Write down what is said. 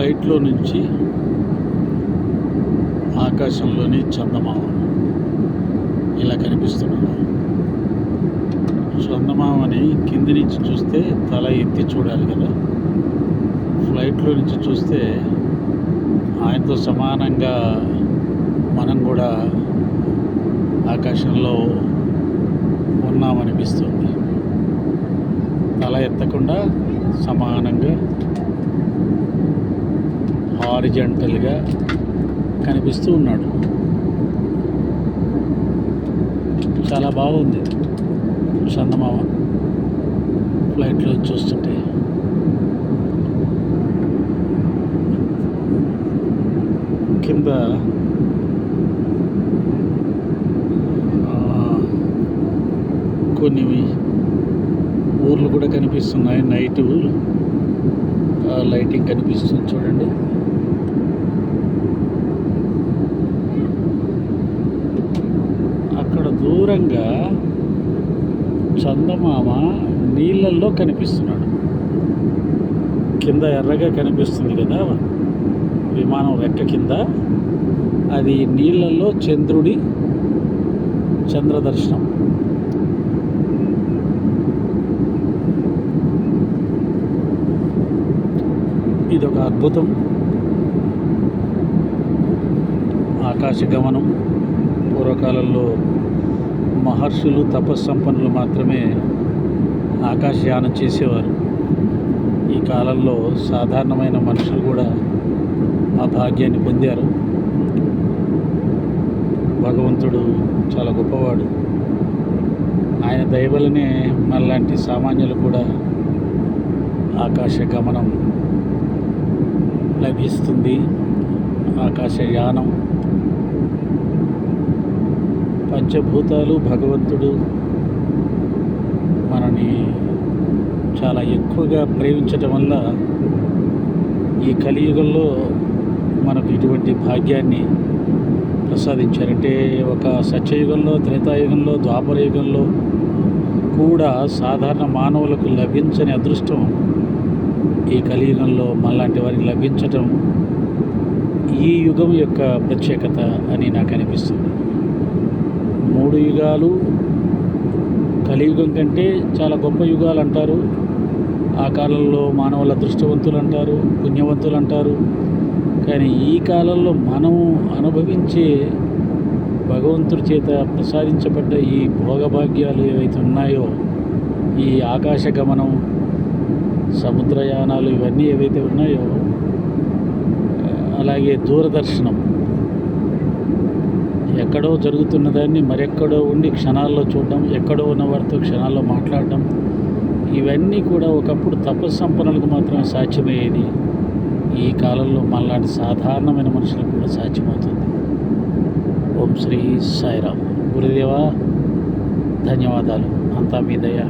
ఫ్లైట్లో నుంచి ఆకాశంలోని చందమామ ఇలా కనిపిస్తున్నాడు. చందమామని కింది నుంచి చూస్తే తల ఎత్తి చూడాలి కదా, ఫ్లైట్లో నుంచి చూస్తే ఆయనతో సమానంగా మనం కూడా ఆకాశంలో ఉన్నామనిపిస్తుంది. తల ఎత్తకుండా సమానంగా హారిజంటల్గా కనిపిస్తూ ఉన్నాడు. చాలా బాగుంది చందమామ ఫ్లైట్లో చూస్తుంటే. కింద కొన్ని ఊర్లు కూడా కనిపిస్తున్నాయి. నైట్ లైటింగ్ కనిపిస్తుంది చూడండి. అక్కడ దూరంగా చందమామ నీళ్ళల్లో కనిపిస్తున్నాడు. కింద ఎర్రగా కనిపిస్తుంది కదా విమానం రెక్క కింద, అది నీళ్ళల్లో చంద్రదర్శనం. ఇదొక అద్భుతం. ఆకాశ గమనం పూర్వకాలంలో మహర్షులు తపస్సంపన్నులు మాత్రమే ఆకాశయానం చేసేవారు. ఈ కాలంలో సాధారణమైన మనుషులు కూడా ఆ భాగ్యాన్ని పొందారు. భగవంతుడు చాలా గొప్పవాడు. ఆయన దయ వల్లనే మనలాంటి సామాన్యులు కూడా ఆకాశ గమనం లభిస్తుంది. ఆకాశయానం, పంచభూతాలు, భగవంతుడు మనని చాలా ఎక్కువగా ప్రేమించటం వల్ల ఈ కలియుగంలో మనకు ఇటువంటి భాగ్యాన్ని ప్రసాదించారంటే, ఒక సత్యయుగంలో, త్రేతాయుగంలో, ద్వాపరయుగంలో కూడా సాధారణ మానవులకు లభించని అదృష్టం ఈ కలియుగంలో మనలాంటి వారికి లభించటం ఈ యుగం యొక్క ప్రత్యేకత అని నాకు అనిపిస్తుంది. 3 యుగాలు కలియుగం కంటే చాలా గొప్ప యుగాలు అంటారు. ఆ కాలంలో మానవుల అదృష్టవంతులు అంటారు, పుణ్యవంతులు అంటారు. కానీ ఈ కాలంలో మనం అనుభవించే భగవంతుడి చేత ప్రసాదించబడ్డ ఈ భోగభాగ్యాలు ఏవైతే ఉన్నాయో, ఈ ఆకాశ గమనం, సముద్రయానాలు, ఇవన్నీ ఏవైతే ఉన్నాయో, అలాగే దూరదర్శనం, ఎక్కడో జరుగుతున్న దాన్ని మరెక్కడో ఉండి క్షణాల్లో చూడడం, ఎక్కడో ఉన్న వారితో క్షణాల్లో మాట్లాడడం, ఇవన్నీ కూడా ఒకప్పుడు తపస్సంపన్నులకు మాత్రమే సాధ్యమయ్యేది. ఈ కాలంలో మనలాంటి సాధారణమైన మనుషులకు కూడా సాధ్యమవుతుంది. ఓం శ్రీ సాయిరామ్. గురుదేవా ధన్యవాదాలు. అంతా మీ దయ.